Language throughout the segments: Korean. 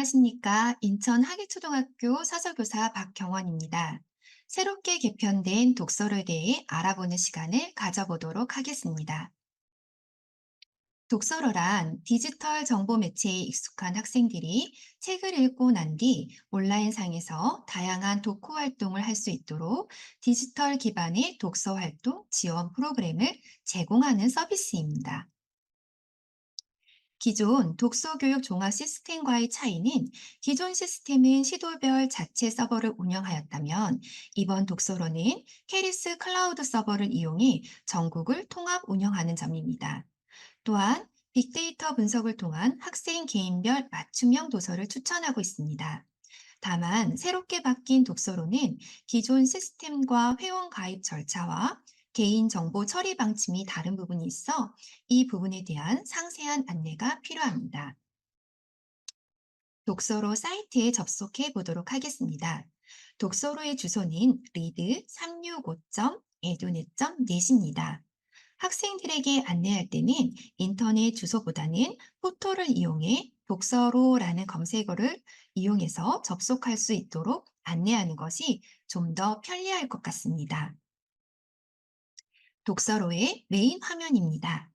안녕하십니까. 인천 하계초등학교 서서교사 박경원입니다. 새롭게 개편된 독서를 대해 알아보는 시간을 가져보도록 하겠습니다. 독서로란 디지털 정보 매체에 익숙한 학생들이 책을 읽고 난 뒤 온라인상에서 다양한 독후 활동을 할 수 있도록 디지털 기반의 독서 활동 지원 프로그램을 제공하는 서비스입니다. 기존 독서교육 종합 시스템과의 차이는 기존 시스템은 시도별 자체 서버를 운영하였다면 이번 독서로는 캐리스 클라우드 서버를 이용해 전국을 통합 운영하는 점입니다. 또한 빅데이터 분석을 통한 학생 개인별 맞춤형 도서를 추천하고 있습니다. 다만 새롭게 바뀐 독서로는 기존 시스템과 회원 가입 절차와 개인정보 처리 방침이 다른 부분이 있어 이 부분에 대한 상세한 안내가 필요합니다. 독서로 사이트에 접속해 보도록 하겠습니다. 독서로의 주소는 read365.edunet.net입니다. 학생들에게 안내할 때는 인터넷 주소보다는 포털을 이용해 독서로라는 검색어를 이용해서 접속할 수 있도록 안내하는 것이 좀 더 편리할 것 같습니다. 독서로의 메인 화면입니다.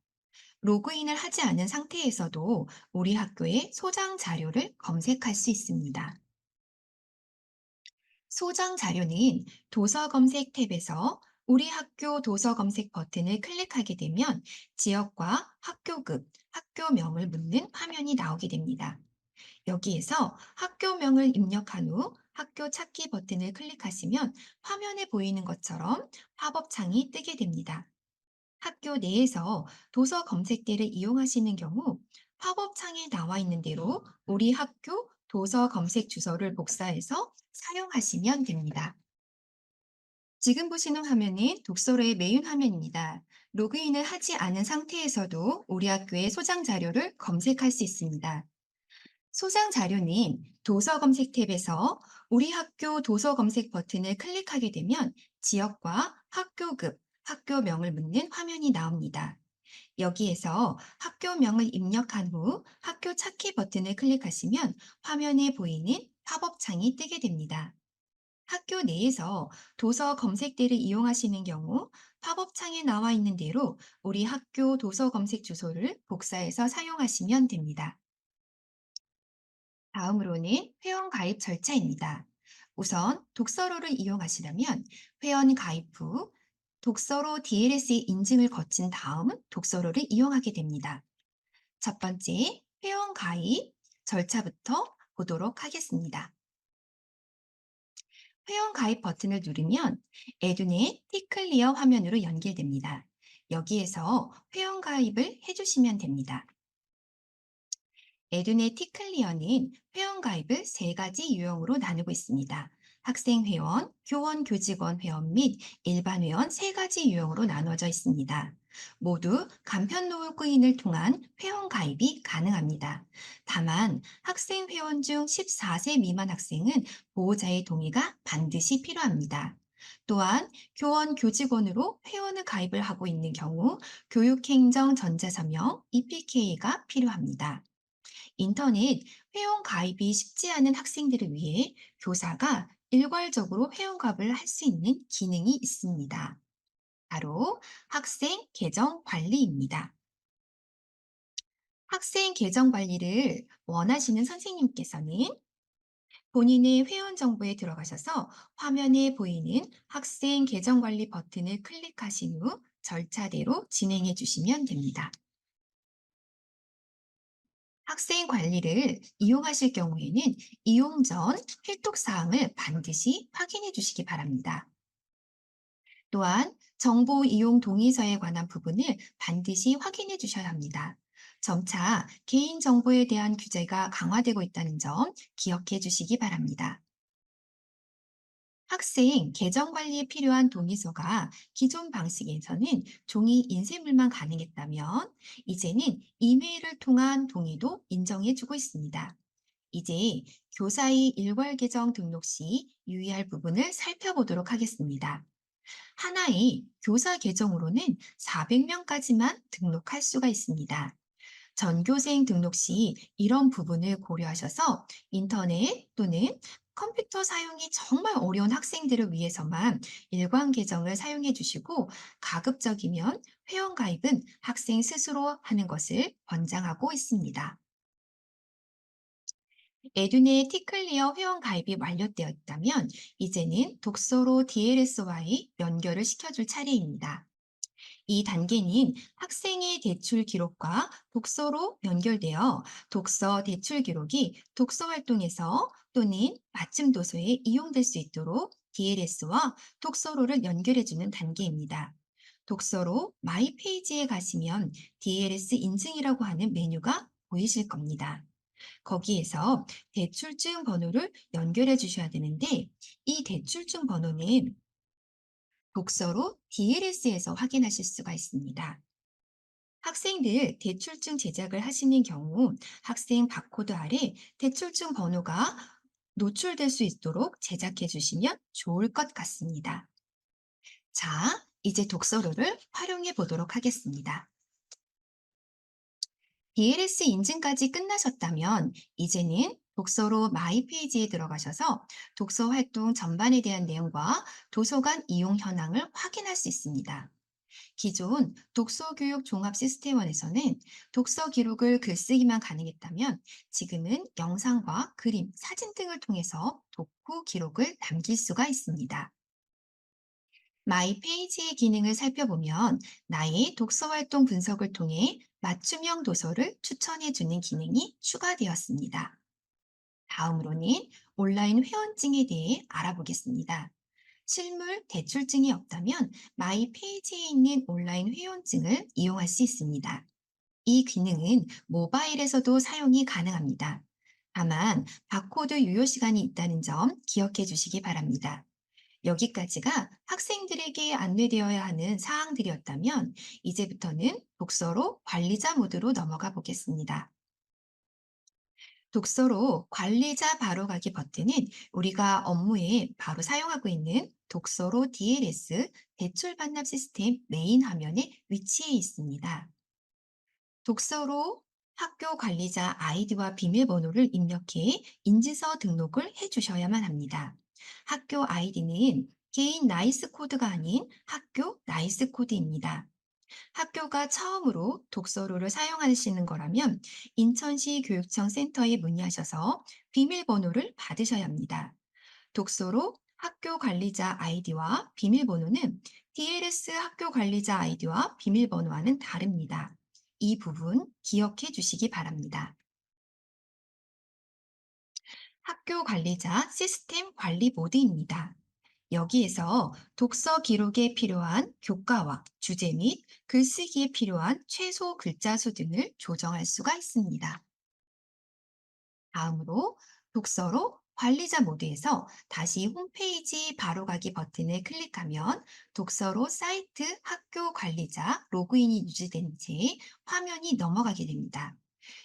로그인을 하지 않은 상태에서도 우리 학교의 소장 자료를 검색할 수 있습니다. 소장 자료는 도서 검색 탭에서 우리 학교 도서 검색 버튼을 클릭하게 되면 지역과 학교급, 학교명을 묻는 화면이 나오게 됩니다. 여기에서 학교명을 입력한 후 학교 찾기 버튼을 클릭하시면 화면에 보이는 것처럼 팝업 창이 뜨게 됩니다. 학교 내에서 도서 검색대를 이용하시는 경우 팝업 창에 나와 있는 대로 우리 학교 도서 검색 주소를 복사해서 사용하시면 됩니다. 지금 보시는 화면은 독서로의 메인 화면입니다. 로그인을 하지 않은 상태에서도 우리 학교의 소장 자료를 검색할 수 있습니다. 소장 자료는 도서 검색 탭에서 우리 학교 도서 검색 버튼을 클릭하게 되면 지역과 학교급, 학교명을 묻는 화면이 나옵니다. 여기에서 학교명을 입력한 후 학교 찾기 버튼을 클릭하시면 화면에 보이는 팝업 창이 뜨게 됩니다. 학교 내에서 도서 검색대를 이용하시는 경우 팝업 창에 나와 있는 대로 우리 학교 도서 검색 주소를 복사해서 사용하시면 됩니다. 다음으로는 회원 가입 절차입니다. 우선 독서로를 이용하시려면 회원 가입 후 독서로 DLSA 인증을 거친 다음 독서로를 이용하게 됩니다. 첫 번째, 회원 가입 절차부터 보도록 하겠습니다. 회원 가입 버튼을 누르면 에듀넷 티클리어 화면으로 연결됩니다. 여기에서 회원 가입을 해주시면 됩니다. 에듀넷 티클리어는 회원 가입을 세 가지 유형으로 나누고 있습니다. 학생 회원, 교원 교직원 회원 및 일반 회원 세 가지 유형으로 나눠져 있습니다. 모두 간편 로그인을 통한 회원 가입이 가능합니다. 다만 학생 회원 중 14세 미만 학생은 보호자의 동의가 반드시 필요합니다. 또한 교원 교직원으로 회원을 가입을 하고 있는 경우 교육행정 전자서명 EPK가 필요합니다. 인터넷 회원 가입이 쉽지 않은 학생들을 위해 교사가 일괄적으로 회원 가입을 할 수 있는 기능이 있습니다. 바로 학생 계정 관리입니다. 학생 계정 관리를 원하시는 선생님께서는 본인의 회원 정보에 들어가셔서 화면에 보이는 학생 계정 관리 버튼을 클릭하신 후 절차대로 진행해 주시면 됩니다. 학생 관리를 이용하실 경우에는 이용 전 필독 사항을 반드시 확인해 주시기 바랍니다. 또한 정보 이용 동의서에 관한 부분을 반드시 확인해 주셔야 합니다. 점차 개인정보에 대한 규제가 강화되고 있다는 점 기억해 주시기 바랍니다. 학생 계정 관리에 필요한 동의서가 기존 방식에서는 종이 인쇄물만 가능했다면 이제는 이메일을 통한 동의도 인정해주고 있습니다. 이제 교사의 일괄 계정 등록 시 유의할 부분을 살펴보도록 하겠습니다. 하나의 교사 계정으로는 400명까지만 등록할 수가 있습니다. 전교생 등록 시 이런 부분을 고려하셔서 인터넷 또는 컴퓨터 사용이 정말 어려운 학생들을 위해서만 일관 계정을 사용해 주시고 가급적이면 회원 가입은 학생 스스로 하는 것을 권장하고 있습니다. 에듀네 티클리어 회원 가입이 완료되어 있다면 이제는 독서로 DLS와의 연결을 시켜줄 차례입니다. 이 단계는 학생의 대출 기록과 독서로 연결되어 독서 대출 기록이 독서 활동에서 또는 맞춤 도서에 이용될 수 있도록 DLS와 독서로를 연결해주는 단계입니다. 독서로 마이 페이지에 가시면 DLS 인증이라고 하는 메뉴가 보이실 겁니다. 거기에서 대출증 번호를 연결해 주셔야 되는데 이 대출증 번호는 독서로 DLS에서 확인하실 수가 있습니다. 학생들 대출증 제작을 하시는 경우 학생 바코드 아래 대출증 번호가 노출될 수 있도록 제작해 주시면 좋을 것 같습니다. 자, 이제 독서로를 활용해 보도록 하겠습니다. DLS 인증까지 끝나셨다면 이제는 독서로 마이 페이지에 들어가셔서 독서 활동 전반에 대한 내용과 도서관 이용 현황을 확인할 수 있습니다. 기존 독서교육 종합 시스템원에서는 독서 기록을 글쓰기만 가능했다면 지금은 영상과 그림, 사진 등을 통해서 독후 기록을 남길 수가 있습니다. 마이 페이지의 기능을 살펴보면 나의 독서 활동 분석을 통해 맞춤형 도서를 추천해주는 기능이 추가되었습니다. 다음으로는 온라인 회원증에 대해 알아보겠습니다. 실물 대출증이 없다면 마이 페이지에 있는 온라인 회원증을 이용할 수 있습니다. 이 기능은 모바일에서도 사용이 가능합니다. 다만 바코드 유효 시간이 있다는 점 기억해 주시기 바랍니다. 여기까지가 학생들에게 안내되어야 하는 사항들이었다면 이제부터는 독서로 관리자 모드로 넘어가 보겠습니다. 독서로 관리자 바로가기 버튼은 우리가 업무에 바로 사용하고 있는 독서로 DLS 대출 반납 시스템 메인 화면에 위치해 있습니다. 독서로 학교 관리자 아이디와 비밀번호를 입력해 인지서 등록을 해 주셔야만 합니다. 학교 아이디는 개인 나이스 코드가 아닌 학교 나이스 코드입니다. 학교가 처음으로 독서로를 사용하시는 거라면 인천시 교육청 센터에 문의하셔서 비밀번호를 받으셔야 합니다. 독서로 학교 관리자 아이디와 비밀번호는 DLS 학교 관리자 아이디와 비밀번호와는 다릅니다. 이 부분 기억해 주시기 바랍니다. 학교 관리자 시스템 관리 모드입니다. 여기에서 독서 기록에 필요한 교과와 주제 및 글쓰기에 필요한 최소 글자 수 등을 조정할 수가 있습니다. 다음으로 독서로 관리자 모드에서 다시 홈페이지 바로가기 버튼을 클릭하면 독서로 사이트 학교 관리자 로그인이 유지된 채 화면이 넘어가게 됩니다.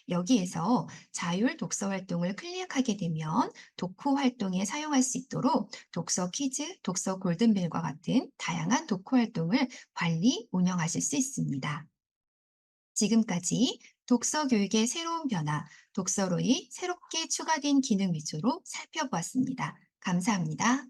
여기에서 자율 독서 활동을 클릭하게 되면 독후 활동에 사용할 수 있도록 독서 퀴즈, 독서 골든벨과 같은 다양한 독후 활동을 관리, 운영하실 수 있습니다. 지금까지 독서 교육의 새로운 변화, 독서로의 새롭게 추가된 기능 위주로 살펴보았습니다. 감사합니다.